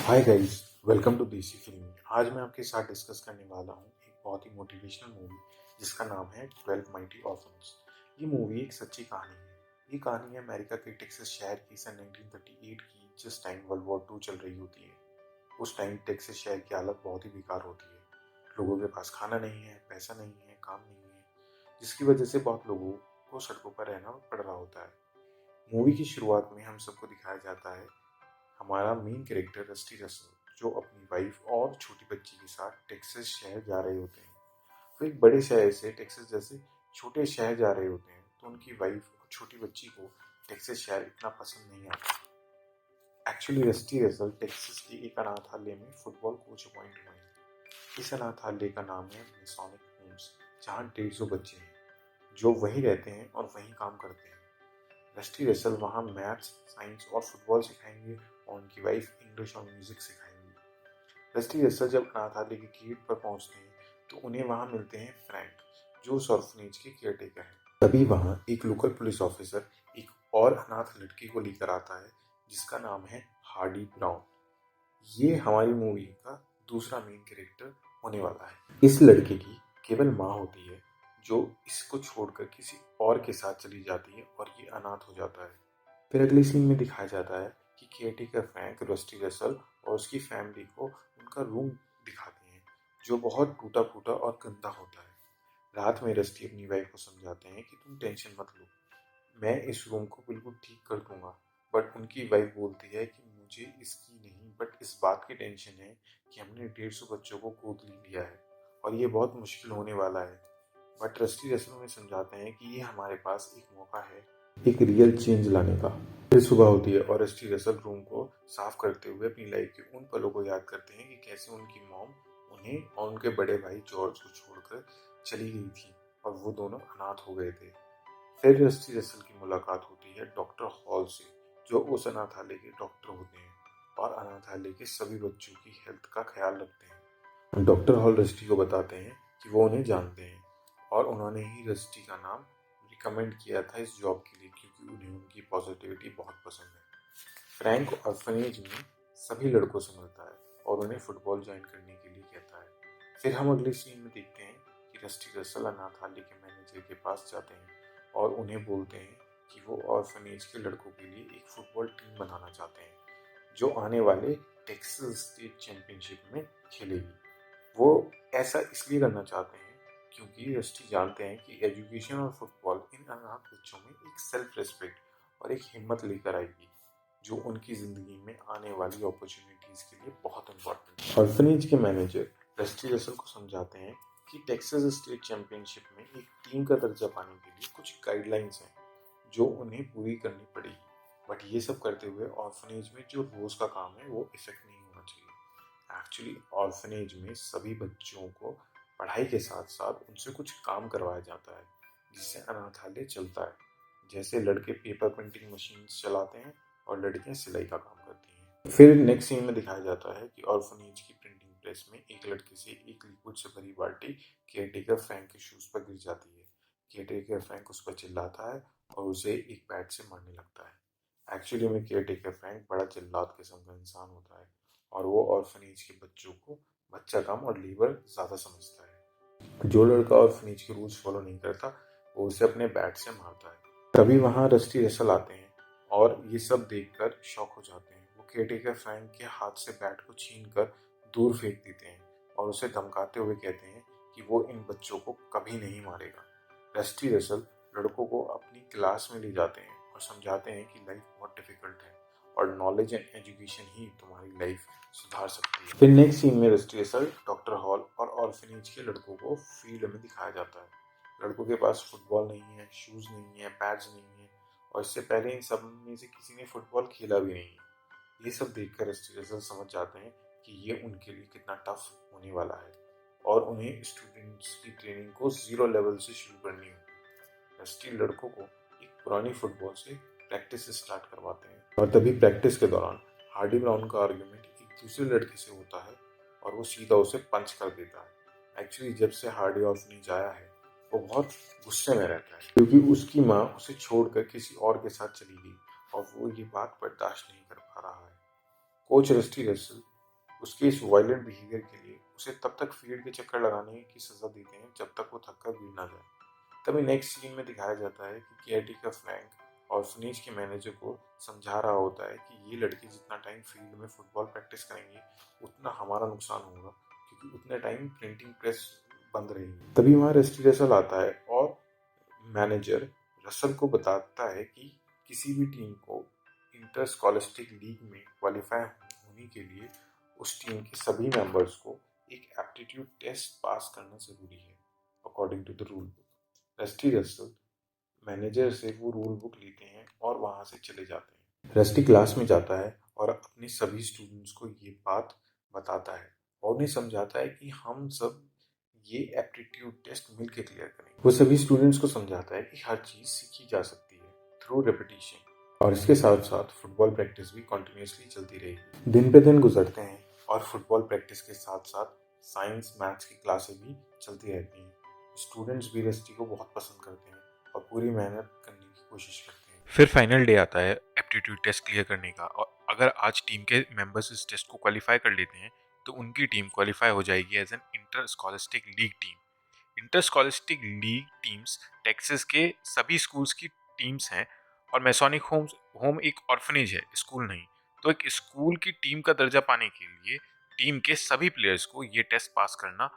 Hi guys, welcome to देसी फिल्मी। आज मैं आपके साथ डिस्कस करने वाला हूँ एक बहुत ही मोटिवेशनल मूवी जिसका नाम है 12 माइटी ऑर्फन्स। ये मूवी एक सच्ची कहानी है। ये कहानी है अमेरिका के टेक्सास शहर की सन 1938 की, जिस टाइम वर्ल्ड वॉर 2 चल रही होती है। उस टाइम टेक्सास शहर की हालत बहुत ही बेकार होती है। लोगों के पास खाना नहीं है, पैसा नहीं है, काम नहीं है, जिसकी वजह से बहुत लोगों को सड़कों पर रहना पड़ रहा होता है। मूवी की शुरुआत में हम सबको दिखाया जाता है हमारा मेन कैरेक्टर रस्टी रसल, जो अपनी वाइफ और छोटी बच्ची के साथ टेक्सास शहर जा रहे होते हैं। वो एक बड़े शहर से टेक्सास जैसे छोटे शहर जा रहे होते हैं, तो उनकी वाइफ और छोटी बच्ची को टेक्सास शहर इतना पसंद नहीं आता। एक्चुअली रस्टी रसल टेक्सास के एक अनाथालय में फुटबॉल कोच अपॉइंट हुए हैं। इस अनाथालय का नाम है मेसोनिक होम्स, जहाँ 150 बच्चे हैं जो वहीं रहते हैं और वहीं काम करते हैं। रस्टी रसल वहाँ मैथ्स, साइंस और फुटबॉल सिखाएंगे और उनकी वाइफ इंग्लिश और म्यूजिक सिखाएंगी। रस्टी रसल जब अनाथालय के गेट पर पहुंचते हैं तो उन्हें वहाँ मिलते हैं फ्रैंक, जो उस ऑर्फनेज के केयरटेकर हैं। तभी वहाँ एक लोकल पुलिस ऑफिसर एक और अनाथ लड़की को लेकर आता है जिसका नाम है हार्डी ब्राउन। ये हमारी मूवी का दूसरा मेन कैरेक्टर होने वाला है। इस लड़के की केवल माँ होती है जो इसको छोड़कर किसी और के साथ चली जाती है और ये अनाथ हो जाता है। फिर अगले सीन में दिखाया जाता है कि केयरटेकर फ्रैंक रस्टी रसल और उसकी फैमिली को उनका रूम दिखाते हैं, जो बहुत टूटा फूटा और गंदा होता है। रात में रस्टी अपनी वाइफ को समझाते हैं कि तुम टेंशन मत लो, मैं इस रूम को बिल्कुल ठीक कर दूंगा। बट उनकी वाइफ बोलती है कि मुझे इसकी नहीं बट इस बात की टेंशन है कि हमने 150 बच्चों को गोद लिया है और ये बहुत मुश्किल होने वाला है। बट रस्टी रसल उन्हें समझाते हैं कि ये हमारे पास एक मौका है एक रियल चेंज लाने का। फिर सुबह होती है और रस्टी रसल रूम को साफ करते हुए अपनी लाइफ के उन पलों को याद करते हैं कि कैसे उनकी मॉम उन्हें और उनके बड़े भाई जॉर्ज को छोड़कर चली गई थी और वो दोनों अनाथ हो गए थे। फिर रस्टी रसल की मुलाकात होती है डॉक्टर हॉल से, जो उस अनाथालय के डॉक्टर होते हैं और अनाथालय के सभी बच्चों की हेल्थ का ख्याल रखते हैं। डॉक्टर हॉल रस्टी को बताते हैं कि वो उन्हें जानते हैं और उन्होंने ही रस्टी का नाम रिकमेंड किया था इस जॉब के लिए, क्योंकि उन्हें उनकी पॉजिटिविटी बहुत पसंद है। फ्रैंक ऑर्फनेज में सभी लड़कों से मिलता है और उन्हें फुटबॉल ज्वाइन करने के लिए कहता है। फिर हम अगले सीन में देखते हैं कि रस्टी रसल अनाथालय के मैनेजर के पास जाते हैं और उन्हें बोलते हैं कि वो ऑर्फनेज के लड़कों के लिए एक फुटबॉल टीम बनाना चाहते हैं जो आने वाले टेक्सास स्टेट चैंपियनशिप में खेलेगी। वो ऐसा इसलिए करना चाहते हैं क्योंकि रस्टी जानते हैं कि एजुकेशन और फुटबॉल इन अनाथ बच्चों में एक सेल्फ रिस्पेक्ट और एक हिम्मत लेकर आएगी, जो उनकी ज़िंदगी में आने वाली अपॉर्चुनिटीज़ के लिए बहुत इम्पोर्टेंट है। ऑर्फनेज के मैनेजर रस्टी रसल को समझाते हैं कि टेक्सास स्टेट चैंपियनशिप में एक टीम का दर्जा पाने के लिए कुछ गाइडलाइंस हैं जो उन्हें पूरी करनी पड़ेगी। बट ये सब करते हुए ऑर्फनेज में जो रोज़ का काम है वो इफेक्ट नहीं होना चाहिए। एक्चुअली ऑर्फनेज में सभी बच्चों को पढ़ाई के साथ साथ उनसे कुछ काम करवाया जाता है जिससे अनाथालय चलता है। जैसे लड़के पेपर प्रिंटिंग मशीन चलाते हैं और लड़कियां सिलाई का काम करती हैं। फिर नेक्स्ट सीन में दिखाया जाता है कि ऑर्फनेज की प्रिंटिंग प्रेस में एक लड़के से एक लिक्विड से भरी बाल्टी केयरटेकर फ्रैंक के शूज पर गिर जाती है। केयरटेकर फ्रैंक उस पर चिल्लाता है और उसे एक बैट से मारने लगता है। एक्चुअली में केयरटेकर फ्रैंक बड़ा जिल्लात किस्म का इंसान होता है और वो ऑर्फनेज के बच्चों को बच्चा कम और लेबर ज़्यादा समझता है। जो लड़का ऑर्फनेज के रूल्स फॉलो नहीं करता वो उसे अपने बैट से मारता है। तभी वहाँ रस्टी रसल आते हैं और ये सब देखकर शॉक हो जाते हैं। वो केयरटेकर फ्रैंक के हाथ से बैट को छीन कर दूर फेंक देते हैं और उसे धमकाते हुए कहते हैं कि वो इन बच्चों को कभी नहीं मारेगा। रस्टी रसल लड़कों को अपनी क्लास में ले जाते हैं और समझाते हैं कि लाइफ बहुत डिफिकल्ट है और नॉलेज एंड एजुकेशन ही तुम्हारी लाइफ सुधार सकती है। फिर नेक्स्ट सीन में रस्टी रसल, डॉक्टर हॉल और ऑर्फनेज के लड़कों को फील्ड में दिखाया जाता है। लड़कों के पास फुटबॉल नहीं है, शूज़ नहीं है, पैड्स नहीं है और इससे पहले इन सब में से किसी ने फुटबॉल खेला भी नहीं है। ये सब देखकर रस्टी रसल समझ जाते हैं कि ये उनके लिए कितना टफ होने वाला है और उन्हें स्टूडेंट्स की ट्रेनिंग को ज़ीरो लेवल से शुरू करनी होगी। रस्टी लड़कों को एक पुरानी फुटबॉल से प्रैक्टिस स्टार्ट करवाते हैं और तभी प्रैक्टिस के दौरान हार्डी ब्राउन का आर्ग्यूमेंट एक दूसरे लड़के से होता है और वो सीधा उसे पंच कर देता है। एक्चुअली जब से हार्डी ऑर्फनेज आया है वो बहुत गुस्से में रहता है क्योंकि उसकी माँ उसे छोड़कर किसी और के साथ चली गई और वो ये बात बर्दाश्त नहीं कर पा रहा है। कोच रस्टी रसल उसके इस वायलेंट बिहेवियर के लिए उसे तब तक फील्ड के चक्कर लगाने की सजा देते हैं जब तक वो थक कर गिर ना जाए। तभी नेक्स्ट सीन में दिखाया जाता है कि केयरटेकर फ्रैंक ऑर्फनेज के मैनेजर को समझा रहा होता है कि ये लड़के जितना टाइम फील्ड में फुटबॉल प्रैक्टिस करेंगे उतना हमारा नुकसान होगा, क्योंकि उतने टाइम प्रिंटिंग प्रेस बंद रहेगी। तभी वहाँ रस्टी रसल आता है और मैनेजर रसल को बताता है कि किसी भी टीम को इंटर स्कॉलस्टिक लीग में क्वालिफाई होने के लिए उस टीम के सभी मेंबर्स को एक एप्टीट्यूड टेस्ट पास करना जरूरी है according to the rule book. Rusty Russell manager से वो रूल बुक लेते हैं और वहाँ से चले जाते हैं। रस्टी क्लास में जाता है और अपने सभी स्टूडेंट्स को ये बात बताता है और उन्हें समझाता है कि हम सब ये एप्टीट्यूड टेस्ट मिलकर क्लियर करेंगे। वो सभी स्टूडेंट्स को समझाता है कि हर चीज़ सीखी जा सकती है थ्रू रेपिटेशन, और इसके साथ साथ फुटबॉल प्रैक्टिस भी कंटिन्यूसली चलती रहेगी। दिन पे दिन गुजरते हैं और फुटबॉल प्रैक्टिस के साथ साथ साइंस मैथ्स की क्लासें भी चलती रहती हैं। स्टूडेंट्स भी रस्टी को बहुत पसंद करते हैं और पूरी मेहनत करने की कोशिश करते हैं। फिर फाइनल डे आता है एप्टीट्यूड टेस्ट क्लियर करने का, और अगर आज टीम के मेंबर्स इस टेस्ट को क्वालिफाई कर लेते हैं तो उनकी टीम क्वालिफाई हो जाएगी as an inter scholastic league team. Inter scholastic league teams Texas के सभी स्कूल्स की टीम्स हैं, और मैसोनिक होम एक ऑर्फनेज है, स्कूल नहीं। तो एक स्कूल की टीम का दर्जा पाने के लिए टीम के सभी प्लेयर्स को ये टेस्ट पास करना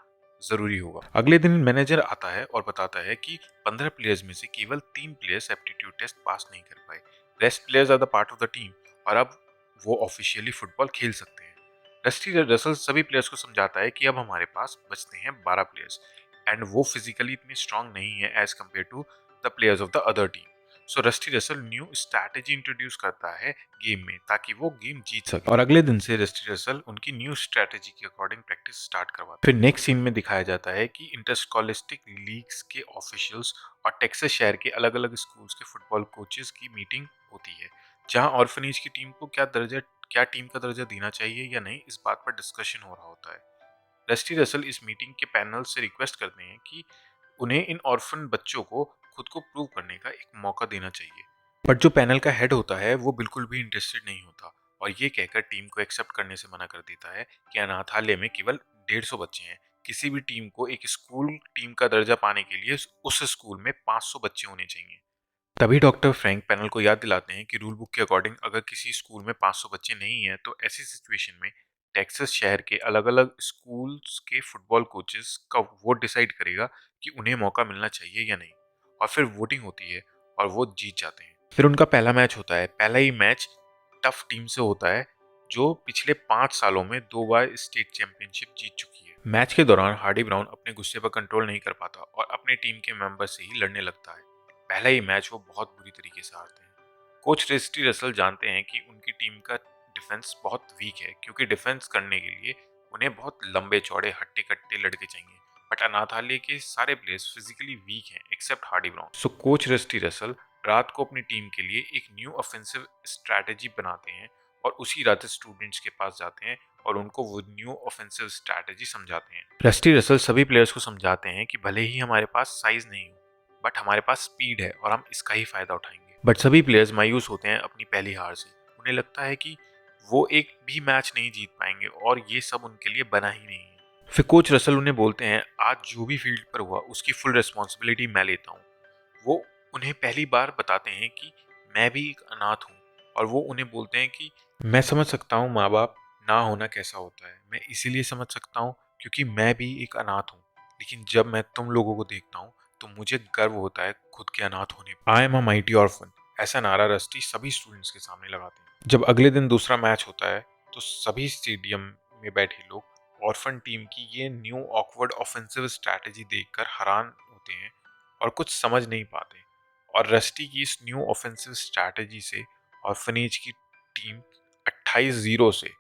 जरूरी होगा। अगले दिन मैनेजर आता है और बताता है कि 15 प्लेयर्स में से केवल 3 प्लेयर्स एप्टीट्यूड टेस्ट पास नहीं कर पाए। Rest players are the part of the team और अब वो ऑफिशियली फुटबॉल खेल सकते हैं। रस्टी रसल सभी प्लेयर्स को समझाता है कि अब हमारे पास बचते हैं 12 प्लेयर्स एंड वो फिजिकली इतने स्ट्रांग नहीं है as compare to the players of the other team. So Rusty Russell new strategy introduce करता है गेम में ताकि वो गेम जीत सके, और अगले दिन से रस्टी रसल उनकी न्यू स्ट्रैटेजी के अकॉर्डिंग प्रैक्टिस स्टार्ट करवाता है। फिर नेक्स्ट सीन में दिखाया जाता है कि इंटरस्कॉलिस्टिक लीग्स के ऑफिशियल्स और टेक्सास शहर के अलग अलग स्कूल्स के फुटबॉल कोचेस की मीटिंग होती है, जहां ऑर्फनेज की टीम को क्या टीम का दर्जा देना चाहिए या नहीं, इस बात पर डिस्कशन हो रहा होता है। रस्टी रसल इस मीटिंग के पैनल से रिक्वेस्ट करते हैं कि उन्हें इन ऑर्फन बच्चों को खुद को प्रूव करने का एक मौका देना चाहिए। बट जो पैनल का हेड होता है वो बिल्कुल भी इंटरेस्टेड नहीं होता और ये कहकर टीम को एक्सेप्ट करने से मना कर देता है कि अनाथालय में केवल 150 बच्चे हैं। किसी भी टीम को एक स्कूल टीम का दर्जा पाने के लिए उस स्कूल में 500 बच्चे होने चाहिए। तभी डॉक्टर फ्रैंक पैनल को याद दिलाते हैं कि रूल बुक के अकॉर्डिंग अगर किसी स्कूल में 500 बच्चे नहीं हैं तो ऐसी सिचुएशन में टेक्सास शहर के अलग अलग स्कूल्स के फुटबॉल कोचेस का वोट डिसाइड करेगा कि उन्हें मौका मिलना चाहिए या नहीं, और फिर वोटिंग होती है और वो जीत जाते हैं। फिर उनका पहला मैच होता है। पहला ही मैच टफ टीम से होता है जो पिछले 5 सालों में 2 बार स्टेट चैंपियनशिप जीत चुकी है। मैच के दौरान हार्डी ब्राउन अपने गुस्से पर कंट्रोल नहीं कर पाता और अपने टीम के मेंबर से ही लड़ने लगता है। पहला ही मैच वो बहुत बुरी तरीके से हारते हैं। कोच रेस्टी रसल जानते हैं कि उनकी टीम का डिफेंस बहुत वीक है, क्योंकि डिफेंस करने के लिए उन्हें बहुत लंबे चौड़े हट्टे कट्टे लड़के चाहिए। बट अनाथालय के सारे प्लेयर्स फिजिकली वीक हैं एक्सेप्ट हार्डी ब्राउन। सो कोच रेस्टी रसल रात को अपनी टीम के लिए एक न्यू ऑफेंसिव स्ट्रैटेजी बनाते हैं और उसी रात स्टूडेंट्स के पास जाते हैं और उनको वो न्यू ऑफेंसिव स्ट्रैटेजी समझाते हैं। रस्टी रसल सभी प्लेयर्स को समझाते हैं कि भले ही हमारे पास साइज नहीं हो बट हमारे पास स्पीड है और हम इसका ही फायदा उठाएंगे। बट सभी प्लेयर्स मायूस होते हैं अपनी पहली हार से। उन्हें लगता है कि वो एक भी मैच नहीं जीत पाएंगे और ये सब उनके लिए बना ही नहीं है। फिर कोच रसल उन्हें बोलते हैं आज जो भी फील्ड पर हुआ उसकी फुल रिस्पॉन्सिबिलिटी मैं लेता हूँ। वो उन्हें पहली बार बताते हैं कि मैं भी एक अनाथ हूँ, और वो उन्हें बोलते हैं कि मैं समझ सकता हूँ माँ बाप ना होना कैसा होता है, मैं इसीलिए समझ सकता हूँ क्योंकि मैं भी एक अनाथ हूँ, लेकिन जब मैं तुम लोगों को देखता हूँ तो मुझे गर्व होता है खुद के अनाथ होने पर। I am a mighty orphan, ऐसा नारा रस्टी सभी स्टूडेंट्स के सामने लगाते हैं। जब अगले दिन दूसरा मैच होता है तो सभी स्टेडियम में बैठे लोग ऑर्फन टीम की ये न्यू ऑकवर्ड ऑफेंसिव स्ट्रैटेजी देखकर हैरान होते हैं और कुछ समझ नहीं पाते, और रस्टी की इस न्यू ऑफेंसिव स्ट्रैटेजी से ऑर्फनेज की टीम 28-0 से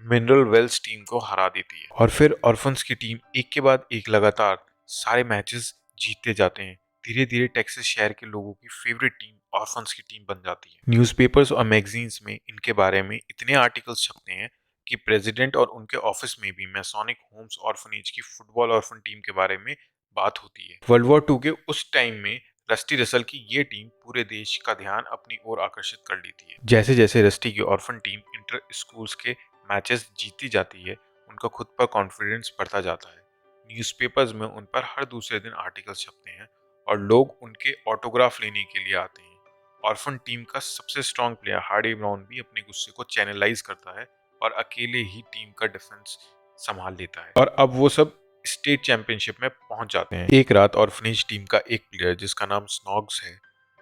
मिनरल वेल्स टीम को हरा देती है, और फिर ऑर्फन्स की टीम एक के बाद एक लगातार सारे मैचेस जीतते जाते हैं। धीरे धीरे टेक्सास शहर के लोगों की फेवरेट टीम ऑर्फन्स की टीम बन जाती है। न्यूज़पेपर्स और मैगजीन्स में इनके बारे में इतने आर्टिकल्स छपते हैं कि प्रेसिडेंट और उनके ऑफिस में भी मैसोनिक होम्स ऑर्फनेज की फुटबॉल ऑर्फन टीम के बारे में बात होती है। वर्ल्ड वॉर 2 के उस टाइम में रस्टी रसल की ये टीम पूरे देश का ध्यान अपनी ओर आकर्षित कर लेती है। जैसे जैसे रस्टी की ऑर्फन टीम इंटर स्कूल्स के मैचेस जीती जाती है, उनका खुद पर कॉन्फिडेंस बढ़ता जाता है। न्यूज़पेपर्स में उन पर हर दूसरे दिन आर्टिकल्स छपते हैं और लोग उनके ऑटोग्राफ लेने के लिए आते हैं। ऑर्फन टीम का सबसे स्ट्रॉन्ग प्लेयर हार्डी ब्राउन भी अपने गुस्से को चैनलाइज करता है और अकेले ही टीम का डिफेंस संभाल लेता है, और अब वो सब स्टेट चैंपियनशिप में पहुंच जाते हैं। एक रात ऑर्फनेज टीम का एक प्लेयर जिसका नाम स्नॉग्स है,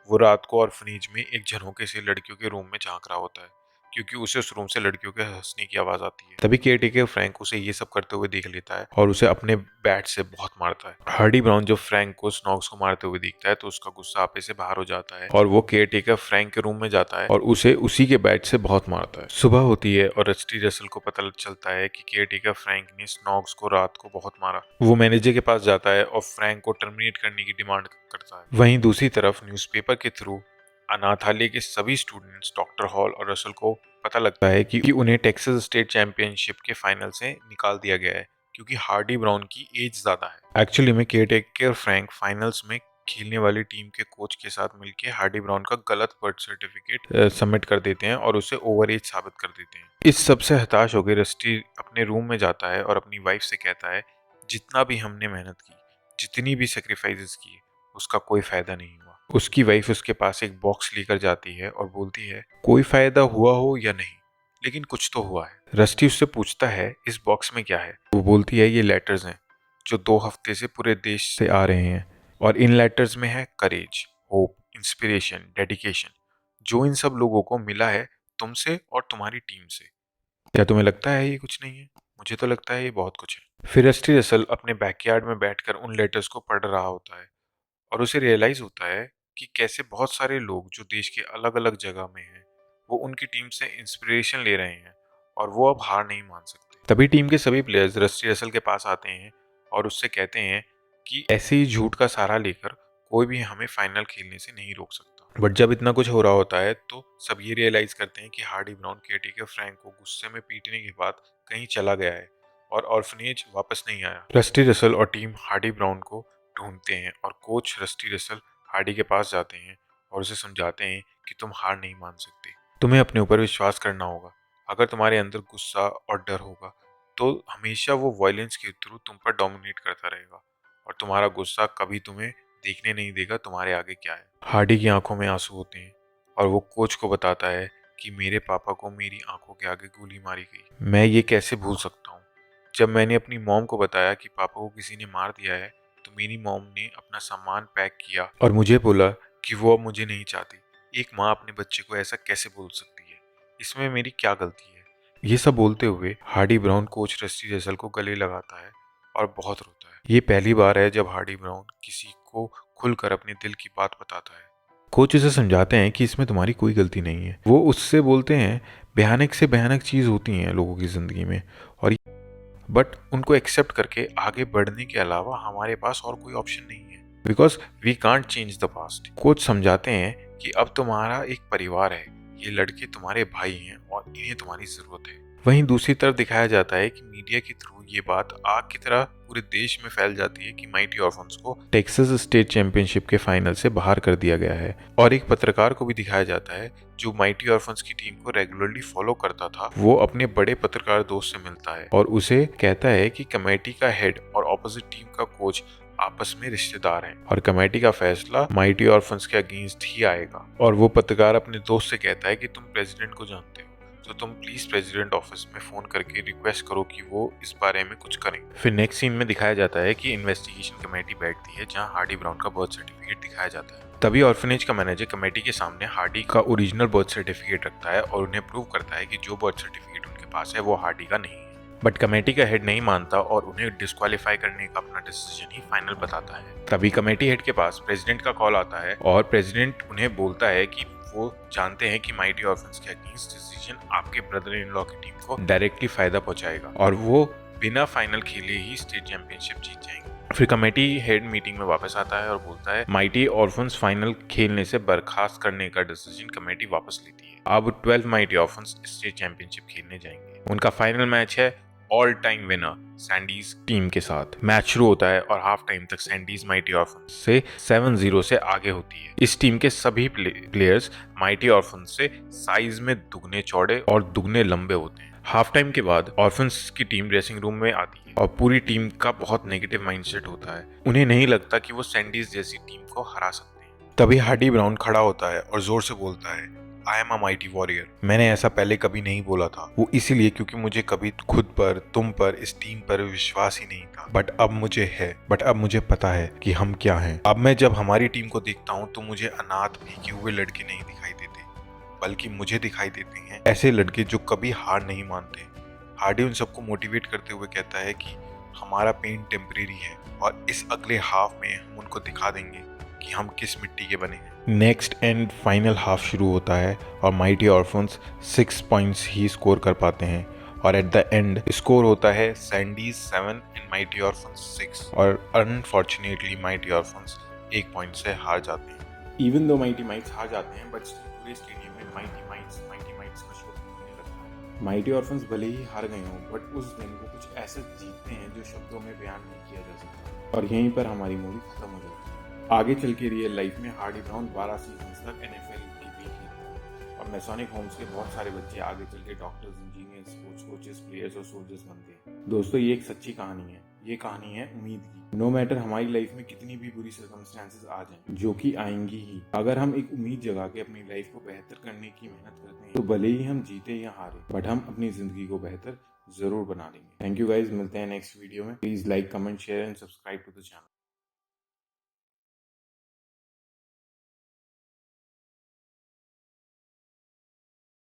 वो रात को ऑर्फनेज में एक झरोखे से लड़कियों के रूम में झांक रहा होता है, क्योंकि उसे उस रूम से लड़कियों के हंसने की आवाज आती है। तभी केयरटेकर फ्रैंक उसे ये सब करते हुए देख लेता है और उसे अपने बैट से बहुत मारता है। हार्डी ब्राउन जब फ्रैंक को स्नॉग्स को मारते हुए देखता है तो उसका गुस्सा आपे से बाहर हो जाता है और वो केयरटेकर फ्रैंक के रूम में जाता है और उसे उसी के बैट से बहुत मारता है। सुबह होती है और रस्टी रसल को पता चलता है कि केयरटेकर फ्रैंक ने स्नॉग्स को रात को बहुत मारा। वो मैनेजर के पास जाता है और फ्रैंक को टर्मिनेट करने की डिमांड करता है। वहीं दूसरी तरफ न्यूज़पेपर के थ्रू अनाथालय के सभी स्टूडेंट्स डॉक्टर हॉल और रसल को पता लगता है कि उन्हें टेक्सास स्टेट चैंपियनशिप के फाइनल से निकाल दिया गया है, क्योंकि हार्डी ब्राउन की एज ज्यादा है। एक्चुअली में केयरटेकर फ्रैंक फाइनल्स में खेलने वाली टीम के कोच के साथ मिलकर हार्डी ब्राउन का गलत बर्थ सर्टिफिकेट सबमिट कर देते हैं और उसे ओवर एज साबित कर देते हैं। इस सब से हताश होकर रस्टी अपने रूम में जाता है और अपनी वाइफ से कहता है, जितना भी हमने मेहनत की, जितनी भी सेक्रीफाइसेस की, उसका कोई फायदा नहीं हुआ। उसकी वाइफ उसके पास एक बॉक्स लेकर जाती है और बोलती है, कोई फायदा हुआ हो या नहीं, लेकिन कुछ तो हुआ है। रस्टी उससे पूछता है, इस बॉक्स में क्या है? वो बोलती है, ये लेटर्स हैं जो 2 हफ्ते से पूरे देश से आ रहे हैं, और इन लेटर्स में है करेज, होप, इंस्पिरेशन, डेडिकेशन, जो इन सब लोगों को मिला है तुमसे और तुम्हारी टीम से। क्या तुम्हें लगता है ये कुछ नहीं है? मुझे तो लगता है ये बहुत कुछ है। फिर रस्टी रसल अपने बैकयार्ड में बैठकर उन लेटर्स को पढ़ रहा होता है और उसे रियलाइज होता है कि कैसे बहुत सारे लोग जो देश के अलग अलग जगह में हैं, वो उनकी टीम से इंस्पिरेशन ले रहे हैं और वो अब हार नहीं मान सकते। तभी टीम के सभी प्लेयर्स रस्टी रसल के पास आते हैं और उससे कहते हैं कि ऐसे ही झूठ का सहारा लेकर कोई भी हमें फाइनल खेलने से नहीं रोक सकता। बट जब इतना कुछ हो रहा होता है तो सब ये रियलाइज करते हैं कि हार्डी ब्राउन केयरटेकर फ्रैंक को गुस्से में पीटने के बाद कहीं चला गया है और ऑर्फनेज वापस नहीं आया। रस्टी रसल और टीम हार्डी ब्राउन को ढूंढते हैं और कोच रस्टी रसल हार्डी के पास जाते हैं और उसे समझाते हैं कि तुम हार नहीं मान सकते, तुम्हें अपने ऊपर विश्वास करना होगा। अगर तुम्हारे अंदर गुस्सा और डर होगा तो हमेशा वो वायलेंस के थ्रू तुम पर डोमिनेट करता रहेगा और तुम्हारा गुस्सा कभी तुम्हें देखने नहीं देगा तुम्हारे आगे क्या है। हार्डी की आंखों में आंसू होते हैं और वो कोच को बताता है कि मेरे पापा को मेरी आंखों के आगे गोली मारी गई, मैं ये कैसे भूल सकता हूँ। जब मैंने अपनी मॉम को बताया कि पापा को किसी ने मार दिया है तो मेरी मॉम ने अपना सामान पैक किया और मुझे बोला कि वो अब मुझे नहीं चाहती। एक माँ अपने बच्चे को ऐसा कैसे बोल सकती है, इसमें मेरी क्या गलती है? ये सब बोलते हुए Hardy brown coach rusty Russell को गले लगाता है और बहुत रोता है। ये पहली बार है जब हार्डी ब्राउन किसी को खुलकर अपने दिल की बात बताता है। कोच उसे समझाते हैं कि इसमें तुम्हारी कोई गलती नहीं है। वो उससे बोलते हैं, भयानक से भयानक चीज होती हैं लोगों की जिंदगी में, और बट उनको एक्सेप्ट करके आगे बढ़ने के अलावा हमारे पास और कोई ऑप्शन नहीं है, because we can't change the past. Coach समझाते हैं कि अब तुम्हारा एक परिवार है, ये लड़के तुम्हारे भाई हैं और इन्हें तुम्हारी जरूरत है। वहीं दूसरी तरफ दिखाया जाता है कि मीडिया के थ्रू ये बात आग की तरह पूरे देश में फैल जाती है कि माइटी ऑर्फन्स को टेक्सास स्टेट चैंपियनशिप के फाइनल से बाहर कर दिया गया है, और एक पत्रकार को भी दिखाया जाता है जो माइटी ऑर्फन्स की टीम को रेगुलरली फॉलो करता था। वो अपने बड़े पत्रकार दोस्त से मिलता है और उसे कहता है कि कमेटी का हेड और ऑपोजिट टीम का कोच आपस में रिश्तेदार हैं और कमेटी का फैसला माइटी ऑर्फन्स के अगेंस्ट ही आएगा। और वो पत्रकार अपने दोस्त से कहता है कि तुम प्रेसिडेंट को जानते हो, तो तुम प्लीज प्रेसिडेंट ऑफिस में फोन करके रिक्वेस्ट करो कि वो इस बारे में कुछ करें। फिर नेक्स्ट सीन में दिखाया जाता है कि इन्वेस्टिगेशन कमेटी बैठती है जहां हार्डी ब्राउन का बर्थ सर्टिफिकेट दिखाया जाता है। तभी ऑर्फनेज का मैनेजर कमेटी के सामने हार्डी का ओरिजिनल बर्थ सर्टिफिकेट रखता है और उन्हें प्रूव करता है कि जो बर्थ सर्टिफिकेट उनके पास है वो हार्डी का नहीं है। बट कमेटी का हेड नहीं मानता और उन्हें डिस्क्वालीफाई करने का अपना डिसीजन ही फाइनल बताता है। तभी कमेटी हेड के पास प्रेसिडेंट का कॉल आता है और प्रेसिडेंट उन्हें बोलता है कि वो जानते हैं कि माइटी ऑर्फन्स के अगेंस्ट डिसीजन आपके ब्रदर इन लॉ की टीम को डायरेक्टली फायदा पहुंचाएगा और वो बिना फाइनल खेले ही स्टेट चैंपियनशिप जीत जाएंगे। फिर कमेटी हेड मीटिंग में वापस आता है और बोलता है माइटी ऑर्फन्स फाइनल खेलने से बर्खास्त करने का डिसीजन कमेटी वापस लेती है। अब 12 माइटी ऑर्फन्स स्टेट चैंपियनशिप खेलने जाएंगे। उनका फाइनल मैच है ऑल टाइम विनर सैंडीज टीम के साथ। मैच शुरू होता है और हाफ टाइम तक सैंडीज माइटी ऑर्फन्स से 7-0 से आगे होती है। इस टीम के सभी प्लेयर्स माइटी ऑर्फन्स से साइज में दुगने चौड़े और दुगने लंबे होते हैं। हाफ टाइम के बाद ऑर्फन्स की टीम ड्रेसिंग रूम में आती है और पूरी टीम का बहुत नेगेटिव माइंडसेट होता है। उन्हें नहीं लगता कि वो सैंडीज जैसी टीम को हरा सकते हैं। तभी हार्डी ब्राउन खड़ा होता है और जोर से बोलता है, I am a mighty warrior. मैंने ऐसा पहले कभी नहीं बोला था, वो इसीलिए क्योंकि मुझे कभी खुद पर, तुम पर, इस टीम पर विश्वास ही नहीं था। बट अब मुझे पता है कि हम क्या हैं। अब मैं जब हमारी टीम को देखता हूँ तो मुझे अनाथ भीगे हुए लड़के नहीं दिखाई देते, बल्कि मुझे दिखाई देते हैं ऐसे लड़के जो कभी हार नहीं मानते। हार्डी उन सबको मोटिवेट करते हुए कहता है कि हमारा पेन टेम्परेरी है और इस अगले हाफ में हम उनको दिखा देंगे कि हम किस मिट्टी के बने हैं। नेक्स्ट एंड फाइनल हाफ शुरू होता है और माइटी ऑर्फन्स 6 पॉइंट्स ही स्कोर कर पाते हैं और एट द एंड स्कोर होता है सैंडीज 7 एंड माइटी ऑर्फन्स 6 और अनफॉर्चुनेटली माइटी ऑर्फन्स 1 पॉइंट से हार जाते हैं। इवन दो माइटी माइट्स हार जाते हैं बट पूरे स्टेडियम में माइटी माइट्स का शोर होने लगता है। माइटी ऑर्फन्स भले ही हार गए हों बट उस दिन वो कुछ ऐसा जीतते हैं जो शब्दों में बयान नहीं किया जा सकता और यहीं पर हमारी मूवी खत्म हो जाती है। आगे चल के रियल लाइफ में हार्डी ब्राउन 12 सीजन तक NFL की भी खेलता है और मैसोनिक होम्स के बहुत सारे बच्चे आगे चल के doctors, engineers, sports coaches, players और सोल्जर्स बनते हैं। दोस्तों, ये एक सच्ची कहानी है। ये कहानी है उम्मीद की। नो मैटर हमारी लाइफ में कितनी भी बुरी सर्कमस्टेंसेस आ जाएं, जो कि आएंगी ही, अगर हम एक उम्मीद जगा के अपनी लाइफ को बेहतर करने की मेहनत करते हैं तो भले ही हम जीते या हारे बट हम अपनी जिंदगी को बेहतर जरूर बना लेंगे। थैंक यू गाइज, मिलते हैं नेक्स्ट वीडियो में। Please like, comment, share and subscribe to the channel.